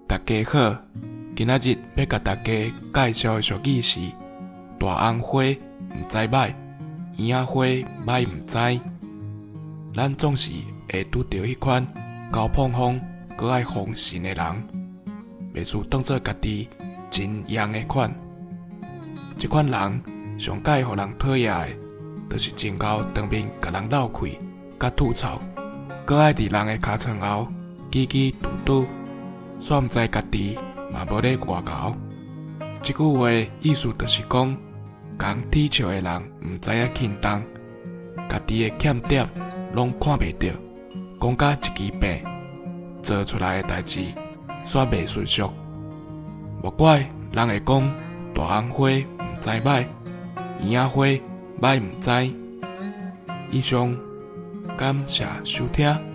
大家好，今仔日要甲大家介绍的俗语是：大红花毋知歹，圆仔花歹毋知。咱总是会拄到迄款高膨风、搁爱奉承的人，袂输当做家己真样的款。这款人上介互人讨厌的，就是真够当面甲人闹气、甲吐槽，搁爱伫人的尻川后叽叽嘟嘟。煞毋知家己嘛无咧外交。这句话意思就是讲，讲踢笑的人毋知影轻重，家己的欠点拢看袂到，讲甲一支病，做出来的代志煞袂顺遂。莫怪人会讲大红花毋知歹，圆仔花歹毋知。以上感谢收听。